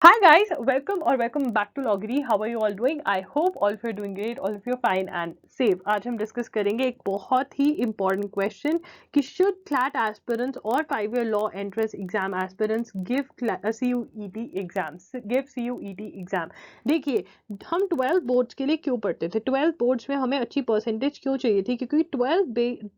Hi guys, welcome or welcome back to Loggery. How are you all doing? I hope all of you are doing great, all of you are fine and safe. आज हम discuss करेंगे एक बहुत ही important question कि should CLAT aspirants और 5-year law entrance exam aspirants give CUET exams, give CUET exam. देखिए, हम 12 boards के लिए क्यों पढ़ते थे? 12 बोर्ड्स में हमें अच्छी परसेंटेज क्यों चाहिए थी? क्योंकि 12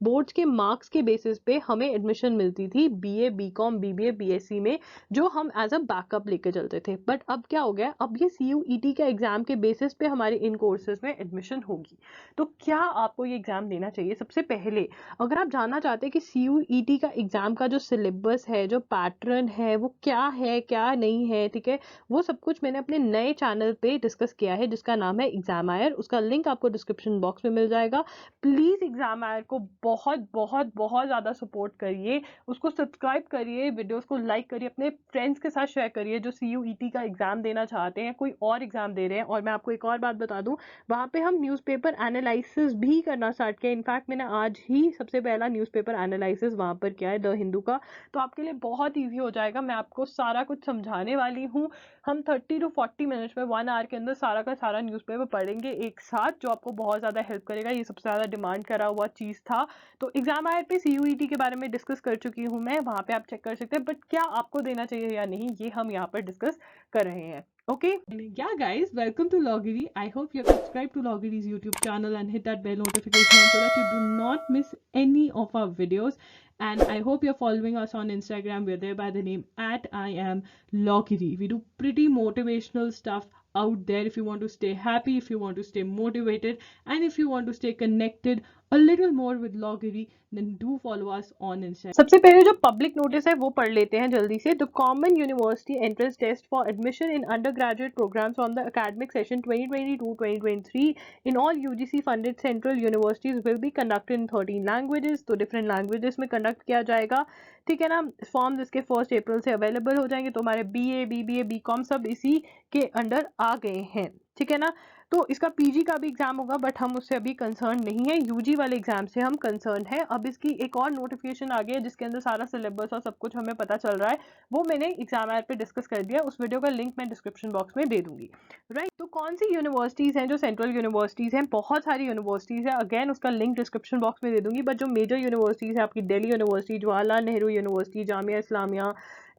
बोर्ड्स के मार्क्स के बेसिस पे हमें एडमिशन मिलती थी BA, BCom, BBA, BSc में, जो हम एज अ बैकअप लेके चलते थे। बट अब क्या हो गया, अब ये CUET के एग्जाम के बेसिस पे हमारे इन कोर्सेज में एडमिशन होगी। तो क्या आपको ये एग्जाम देना चाहिए? सबसे पहले अगर आप जानना चाहते हैं कि CUET का एग्जाम का जो सिलेबस है, जो पैटर्न है, वो क्या है क्या नहीं है, ठीक है, वो सब कुछ मैंने अपने नए चैनल पे डिस्कस किया है जिसका नाम है एग्जामायर। उसका लिंक आपको डिस्क्रिप्शन बॉक्स में मिल जाएगा। प्लीज एग्जामायर को बहुत बहुत बहुत ज्यादा सपोर्ट करिए, उसको सब्सक्राइब करिए, वीडियोस को लाइक करिए, अपने फ्रेंड्स के साथ शेयर करिए जो CUET का एग्जाम देना चाहते हैं, कोई और एग्जाम दे रहे हैं। और मैं आपको एक और बात बता दूं, वहाँ पे हम न्यूज़पेपर एनालिसिस भी करना स्टार्ट किया। इनफैक्ट मैंने आज ही सबसे पहला न्यूज़पेपर एनालिसिस वहाँ पर किया है, द हिंदू का। तो आपके लिए बहुत ईजी हो जाएगा, मैं आपको सारा कुछ समझाने वाली हूँ। हम 30 to 40 मिनट्स में 1 आवर के अंदर सारा का सारा न्यूज़पेपर पढ़ेंगे एक साथ, जो आपको बहुत ज़्यादा हेल्प करेगा। ये सबसे ज़्यादा डिमांड करा हुआ चीज़ था। तो एग्जाम आयर पे CUET के बारे में डिस्कस कर चुकी हूँ मैं, वहाँ पे आप चेक कर सकते हैं। बट क्या आपको देना चाहिए या नहीं, ये हम यहाँ पर डिस्कस कर रहे हैं। Okay, yeah guys, welcome to Loggery. I hope you have subscribed to Loggery's YouTube channel and hit that bell notification so that you do not miss any of our videos. And I hope you're following us on Instagram. We're there by the name at I am Loggery. We do pretty motivational stuff out there if you want to stay happy, if you want to stay motivated, and if you want to stay connected a little more with Loggery, then do follow us on Instagram. सबसे पहले जो public notice है वो पढ़ लेते हैं जल्दी से। The common university entrance test for admission in undergraduate programmes on the academic session 2022-2023 in all UGC funded central universities will be conducted in 13 languages। तो डिफरेंट लैंग्वेजेस में कंडक्ट किया जाएगा, ठीक है ना। फॉर्म्स इसके 1 अप्रैल से अवेलेबल हो जाएंगे। तो हमारे BA, BBA, BCom सब इसी के अंडर आ गए हैं, ठीक है ना। तो इसका PG का भी एग्जाम होगा, बट हम उससे अभी कंसर्न नहीं है, UG वाले एग्जाम से हम कंसर्न है। अब इसकी एक और नोटिफिकेशन आ गई है जिसके अंदर सारा सिलेबस और सब कुछ हमें पता चल रहा है, वो मैंने एग्जाम ऐप पे डिस्कस कर दिया। उस वीडियो का लिंक मैं डिस्क्रिप्शन बॉक्स में दे दूंगी, राइट। तो कौन सी यूनिवर्सिटीज़ हैं जो सेंट्रल यूनिवर्सिटीज़ हैं? बहुत सारी यूनिवर्सिटीज़ है, अगेन उसका लिंक डिस्क्रिप्शन बॉक्स में दे दूंगी। बट जो मेजर यूनिवर्सिटीज़ है, आपकी Delhi university, Jawaharlal Nehru university, Jamia Islamia,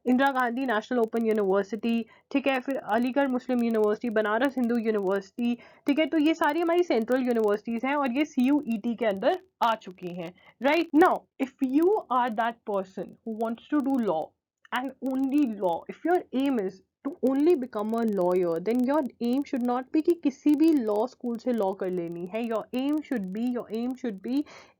Indira Gandhi national open university, ठीक है, फिर अलीगढ़ मुस्लिम यूनिवर्सिटी, बनारस हिंदू यूनिवर्सिटी, ठीक है। तो ये सारी हमारी सेंट्रल यूनिवर्सिटीज़ हैं और ये CUET के अंदर आ चुकी हैं, right. Now if you are that person who wants to do law and only law, if your aim is to only become a lawyer, then your aim should not be कि किसी भी law school से law कर लेनी है। your aim should be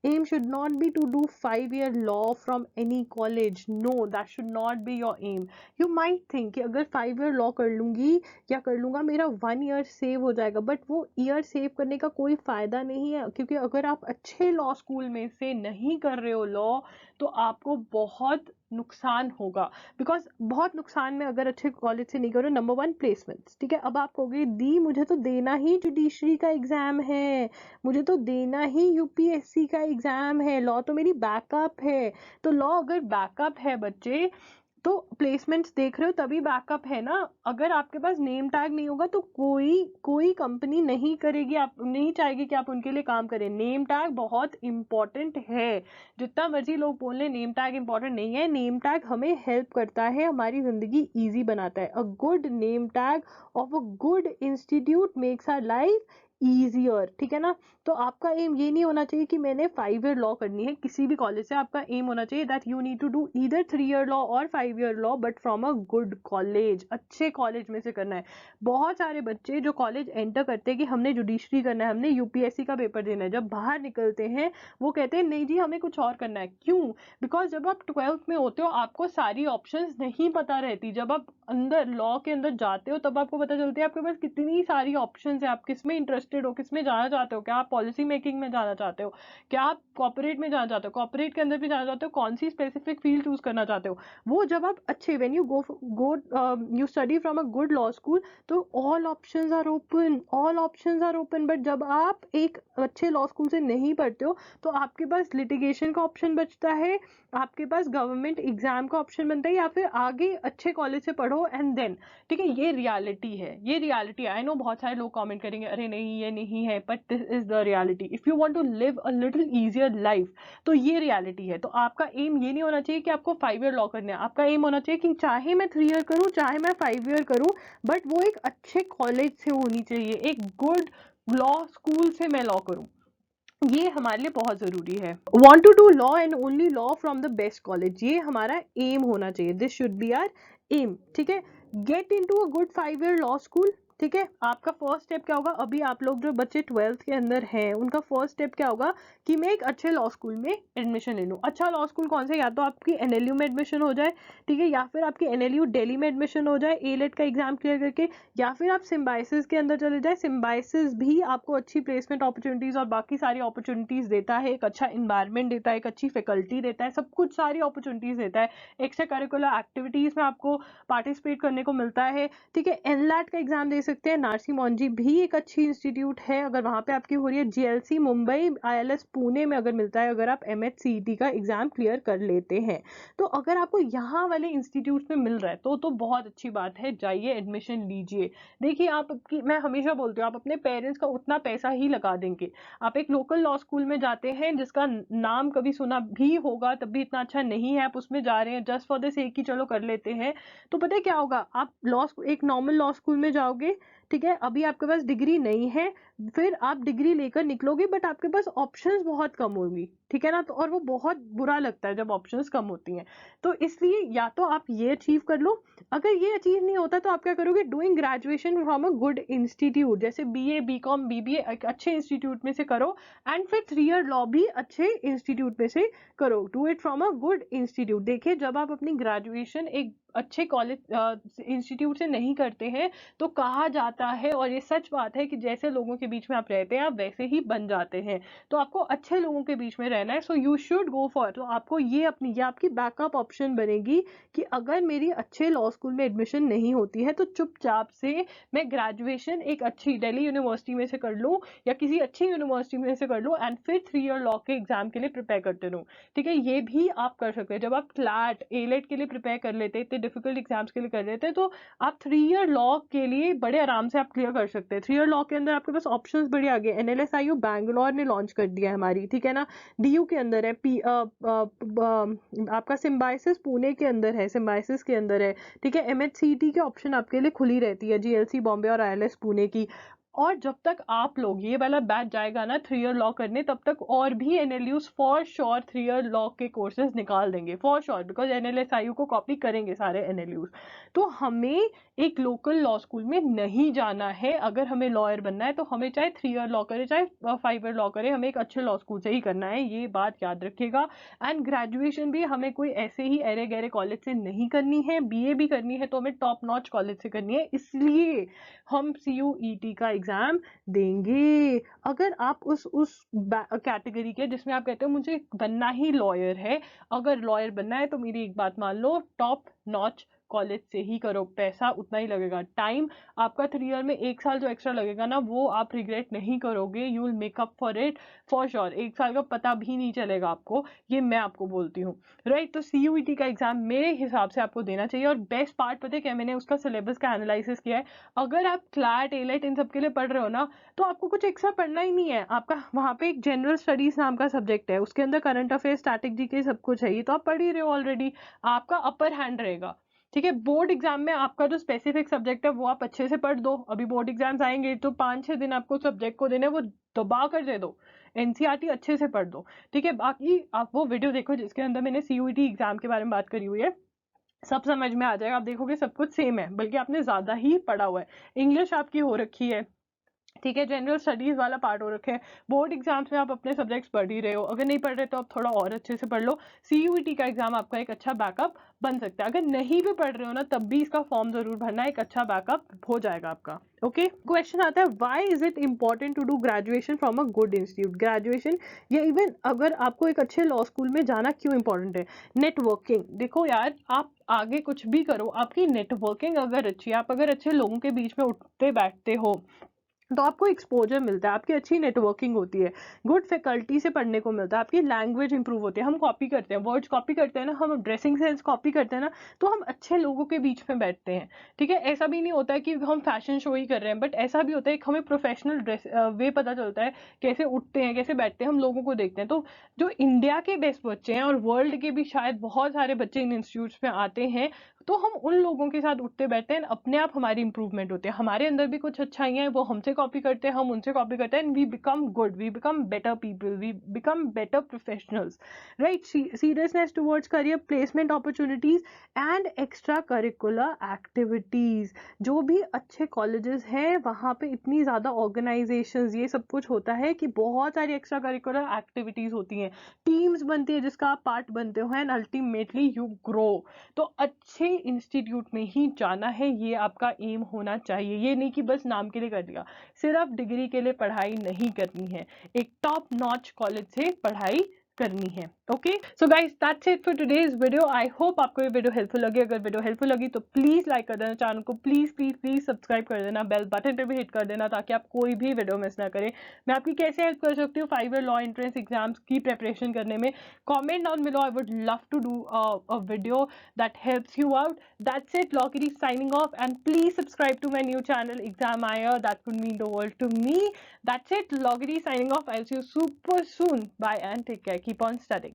aim should not be to do 5-year law from any college. No, that should not be your aim. You might think कि अगर 5-year law कर लूँगी या कर लूँगा मेरा 1 year सेव हो जाएगा, बट वो ईयर सेव करने का कोई फ़ायदा नहीं है। क्योंकि अगर आप अच्छे लॉ स्कूल में से नहीं कर रहे हो लॉ, तो आपको बहुत नुकसान होगा। बिकॉज बहुत नुकसान में, अगर अच्छे कॉलेज से नहीं करो, नंबर 1 प्लेसमेंट्स, ठीक है। अब आप कहोगे दी मुझे तो देना ही जुडिशरी का एग्जाम है, मुझे तो देना ही UPSC का एग्जाम है, लॉ तो मेरी बैकअप है। तो लॉ अगर बैकअप है बच्चे, तो प्लेसमेंट्स देख रहे हो तभी बैकअप है ना। अगर आपके पास नेम टैग नहीं होगा तो कोई कंपनी नहीं करेगी, आप नहीं चाहेगी कि आप उनके लिए काम करें। नेम टैग बहुत इंपॉर्टेंट है, जितना मर्जी लोग बोल लें नेम टैग इंपॉर्टेंट नहीं है। नेम टैग हमें हेल्प करता है, हमारी जिंदगी ईजी बनाता है। A good name tag of a good institute makes our life easier, ठीक है ना। तो आपका एम ये नहीं होना चाहिए कि मैंने 5-year लॉ करनी है किसी भी कॉलेज से। आपका एम होना चाहिए that you need to do either 3-year law और 5-year law, but from a good college, अच्छे कॉलेज में से करना है। बहुत सारे बच्चे जो कॉलेज एंटर करते हैं कि हमने जुडिशरी करना है, हमने UPSC का पेपर देना है, जब बाहर निकलते हैं वो कहते हैं नहीं जी हमें कुछ और करना है। क्यों? बिकॉज जब आप 12th में होते हो आपको सारी ऑप्शंस नहीं पता रहती। जब आप अंदर लॉ के अंदर जाते हो तब आपको पता चलती है आपके पास कितनी सारी ऑप्शंस है, आप किस में इंटरेस्टेड इंटरेस्टेड हो, किस में जाना चाहते हो, क्या आप पॉलिसी मेकिंग में जाना चाहते हो, क्या आप कॉर्पोरेट में जाना चाहते हो, कॉर्पोरेट के अंदर भी जाना चाहते हो, कौन सी स्पेसिफिक फील्ड चूज करना चाहते हो, वो जब आप अच्छे when you go you study from a good law school, तो all options are open, all options are open. But जब आप एक अच्छे लॉ स्कूल से नहीं पढ़ते हो तो आपके पास लिटिगेशन का ऑप्शन बचता है, आपके पास गवर्नमेंट एग्जाम का ऑप्शन बनता है, या फिर आगे अच्छे कॉलेज से पढ़ो एंड देन। ठीक है, ये रियलिटी है, ये रियलिटी है। आई नो बहुत सारे लोग कमेंट करेंगे अरे नहीं ये नहीं है, but this is the reality. If you want to live a little easier life तो ये रियलिटी है। तो आपका एम ये नहीं होना चाहिए कि आपको 5 ईयर लॉ करना है, आपका एम होना चाहिए कि चाहे मैं 3 ईयर करूं चाहे मैं 5 ईयर करूं, बट वो एक अच्छे कॉलेज से होनी चाहिए, एक गुड लॉ स्कूल से मैं लॉ करूं। ये हमारे लिए बहुत जरूरी है। Want to do law and only law from the best college, ये हमारा एम होना चाहिए, this should be our aim. ठीक है, get into a good 5 year law school. ठीक है, आपका फर्स्ट स्टेप क्या होगा, अभी आप लोग जो बच्चे 12th के अंदर हैं उनका फर्स्ट स्टेप क्या होगा कि मैं एक अच्छे लॉ स्कूल में एडमिशन ले लूँ। अच्छा लॉ स्कूल कौन सा, या तो आपकी एनएलयू में एडमिशन हो जाए, ठीक है, या फिर आपकी एनएलयू दिल्ली में एडमिशन हो जाए एलेट का एग्जाम क्लियर करके, या फिर आप सिम्बाइसिस के अंदर चले जाए। सिम्बाइसिस भी आपको अच्छी प्लेसमेंट अपॉर्चुनिटीज और बाकी सारी अपॉर्चुनिटीज देता है, एक अच्छा इन्वायरमेंट देता है, एक अच्छी फैकल्टी देता है, सब कुछ सारी अपॉर्चुनिटीज देता है, एक्स्ट्रा करिकुलर एक्टिविटीज में आपको पार्टिसिपेट करने को मिलता है। ठीक है, एनलैट का एग्जाम दे सकते हैं, नारसी मोंजी भी एक अच्छी इंस्टीट्यूट है अगर वहां पे आपकी हो रही है, जीएलसी मुंबई, आईएलएस पुणे में अगर मिलता है, अगर आप एमएचसीईटी का एग्जाम क्लियर कर लेते हैं। तो अगर आपको यहाँ वाले इंस्टीट्यूट में मिल रहा है तो बहुत अच्छी बात है, जाइए एडमिशन लीजिए। देखिए मैं हमेशा बोलती हूँ आप अपने पेरेंट्स का उतना पैसा ही लगा देंगे, आप एक लोकल लॉ स्कूल में जाते हैं जिसका नाम कभी सुना भी होगा तब भी इतना अच्छा नहीं है, आप उसमें जा रहे हैं जस्ट फॉर द सेक कि चलो कर लेते हैं, तो पता है क्या होगा, आप एक नॉर्मल लॉ स्कूल में जाओगे, ठीक है, अभी आपके पास डिग्री नहीं है, फिर आप डिग्री लेकर निकलोगे बट आपके पास ऑप्शंस बहुत कम होंगी, ठीक है ना, तो और वो बहुत बुरा लगता है जब ऑप्शंस कम होती हैं। तो इसलिए या तो आप ये अचीव कर लो, अगर ये अचीव नहीं होता तो आप क्या करोगे, doing graduation from a good institute, जैसे बीए बीकॉम बीबीए एक अच्छे इंस्टीट्यूट में से करो, एंड फिर 3 ईयर लॉ भी अच्छे इंस्टीट्यूट में से करो, do it from a good institute. देखिए जब आप अपनी ग्रेजुएशन एक अच्छे कॉलेज इंस्टीट्यूट से नहीं करते हैं तो कहा जाता है, और ये सच बात है, कि जैसे लोगों के बीच में आप रहते हैं आप वैसे ही बन जाते हैं, तो आपको अच्छे लोगों के बीच में रहना है, so you should go for. तो आपको ये आपकी बैकअप ऑप्शन बनेगी कि अगर मेरी अच्छे लॉ स्कूल में एडमिशन नहीं होती है तो चुपचाप से मैं ग्रेजुएशन एक अच्छी दिल्ली यूनिवर्सिटी में से कर लूँ या किसी अच्छी यूनिवर्सिटी में से कर लूँ, एंड फिर 3 ईयर लॉ के एग्जाम के लिए प्रिपेयर करते रहूँ। ठीक है, ये भी आप कर सकते हैं। जब आप क्लैट एलेट के लिए प्रिपेयर कर लेते हैं, इतने डिफिकल्ट एग्जाम्स के लिए कर लेते हैं, तो आप 3 ईयर लॉ के लिए बड़े आराम से आप क्लियर कर सकते हैं। 3 ईयर लॉ के अंदर आपके पास ऑप्शंस बड़े आगे, एनएलएसआईयू बैंगलोर ने लॉन्च कर दिया है हमारी, ठीक है ना, डीयू के अंदर है, आपका सिम्बाइसिस पुणे के अंदर है, सिम्बाइसिस के अंदर है, ठीक है, एमएचसीईटी के ऑप्शन आपके लिए खुली रहती है, जीएलसी बॉम्बे और आईएलएस पुणे की। और जब तक आप लोग ये वाला बैच जाएगा ना 3 ईयर लॉ करने, तब तक और भी NLUs for sure 3 year law के कोर्सेज निकाल देंगे फॉर श्योर, बिकॉज एनएलएसआईयू को कॉपी करेंगे सारे एनएलयूज। तो हमें एक लोकल लॉ स्कूल में नहीं जाना है, अगर हमें लॉयर बनना है तो हमें चाहे 3 ईयर लॉ करे चाहे 5 ईयर लॉ करे, हमें एक अच्छे लॉ स्कूल से ही करना है, ये बात याद रखिएगा। एंड ग्रेजुएशन भी हमें कोई ऐसे ही अरे गहरे कॉलेज से नहीं करनी है, बीए भी करनी है तो हमें टॉप नॉच कॉलेज से करनी है, इसलिए हम सीयूईटी का एग्जाम देंगे। अगर आप उस कैटेगरी के जिसमें आप कहते हो मुझे बनना ही लॉयर है, अगर लॉयर बनना है तो मेरी एक बात मान लो, टॉप नॉच कॉलेज से ही करो, पैसा उतना ही लगेगा, टाइम आपका 3 ईयर में 1 साल जो एक्स्ट्रा लगेगा ना वो आप रिग्रेट नहीं करोगे, you will make up for it for sure, 1 साल का पता भी नहीं चलेगा आपको, ये मैं आपको बोलती हूँ, राइट। तो सीयूईटी का एग्जाम मेरे हिसाब से आपको देना चाहिए। और बेस्ट पार्ट पता है क्या, मैंने उसका सिलेबस का एनालिसिस किया है, अगर आप क्लैट एलेट इन सब के लिए पढ़ रहे हो ना तो आपको कुछ एक्स्ट्रा पढ़ना ही नहीं है, आपका वहाँ पे एक जनरल स्टडीज नाम का सब्जेक्ट है, उसके अंदर करंट अफेयर स्टैटिक जीके सब कुछ है, ये तो आप पढ़ ही रहे हो ऑलरेडी, आपका अपर हैंड रहेगा। ठीक है, बोर्ड एग्जाम में आपका जो स्पेसिफिक सब्जेक्ट है वो आप अच्छे से पढ़ दो, अभी बोर्ड एग्जाम्स आएंगे तो 5-6 दिन आपको सब्जेक्ट को देने, वो दबा कर दे दो, एनसीईआरटी अच्छे से पढ़ दो। ठीक है, बाकी आप वो वीडियो देखो जिसके अंदर मैंने सीयूईटी एग्जाम के बारे में बात करी हुई है, सब समझ में आ जाएगा, आप देखोगे सब कुछ सेम है, बल्कि आपने ज्यादा ही पढ़ा हुआ है, इंग्लिश आपकी हो रखी है, ठीक है, जनरल स्टडीज वाला पार्ट हो रखे हैं। बोर्ड एग्जाम्स में आप अपने सब्जेक्ट्स पढ़ ही रहे हो, अगर नहीं पढ़ रहे तो आप थोड़ा और अच्छे से पढ़ लो। CUET का एग्जाम आपका एक अच्छा बैकअप बन सकता है। अगर नहीं भी पढ़ रहे हो ना तब भी इसका फॉर्म जरूर भरना, एक अच्छा बैकअप हो जाएगा आपका। ओके, क्वेश्चन आता है why is it important to do graduation from a good institute. Graduation या इवन अगर आपको एक अच्छे लॉ स्कूल में जाना क्यों इंपॉर्टेंट है? नेटवर्किंग, देखो यार आप आगे कुछ भी करो, आपकी नेटवर्किंग अगर अच्छी है, आप अगर अच्छे लोगों के बीच में उठते बैठते हो तो आपको एक्सपोजर मिलता है, आपकी अच्छी नेटवर्किंग होती है, गुड फैकल्टी से पढ़ने को मिलता है, आपकी लैंग्वेज इंप्रूव होती है। हम कॉपी करते हैं, वर्ड्स कॉपी करते हैं ना, हम ड्रेसिंग सेंस कॉपी करते हैं ना, तो हम अच्छे लोगों के बीच में बैठते हैं। ठीक है, ऐसा भी नहीं होता है कि हम फैशन शो ही कर रहे हैं, बट ऐसा भी होता है कि हमें प्रोफेशनल ड्रेस वे पता चलता है, कैसे उठते हैं, कैसे बैठते हैं, हम लोगों को देखते हैं। तो जो इंडिया के बेस्ट बच्चे हैं और वर्ल्ड के भी शायद बहुत सारे बच्चे इन इंस्टीट्यूट्स में आते हैं, तो हम उन लोगों के साथ उठते बैठते हैं, अपने आप हमारी इंप्रूवमेंट होती है, हमारे अंदर भी कुछ अच्छाइयाँ हैं, वो हमसे कॉपी करते हैं, हम उनसे कॉपी करते हैं, and we become good, we become better people, we become better professionals, right. Seriousness towards career, placement opportunities and extra curricular activities. जो भी अच्छे कॉलेजेस हैं वहाँ पे इतनी ज़्यादा ऑर्गेनाइजेशंस ये सब कुछ होता है कि बहुत सारी एक्स्ट्रा करिकुलर एक्टिविटीज होती हैं, टीम्स बनती है जिसका आप पार्ट बनते हो, एंड अल्टीमेटली यू ग्रो। तो अच्छे इंस्टीट्यूट में ही जाना है, ये आपका एम होना चाहिए। ये नहीं कि बस नाम के लिए कर दिया, सिर्फ डिग्री के लिए पढ़ाई नहीं करनी है, एक टॉप नॉच कॉलेज से पढ़ाई करनी है। Okay, so guys that's it for today's video. I hope आपको ये वीडियो हेल्पफुल लगी। अगर वीडियो हेल्पफुल लगी तो प्लीज लाइक कर देना, चैनल को प्लीज प्लीज प्लीज सब्सक्राइब कर देना, बेल बटन पे भी हिट कर देना ताकि आप कोई भी वीडियो मिस ना करें। मैं आपकी कैसे हेल्प कर सकती हूँ 5 ईयर लॉ एंट्रेंस एग्जाम्स की प्रेपरेशन करने में? Comment down below, I would love to do a video that helps you out. That's it, Logiri signing off, and please subscribe to my new channel Examire. That would mean the world to me. That's it, Logiri signing off. I'll see you super soon. Bye and take care. Keep on studying.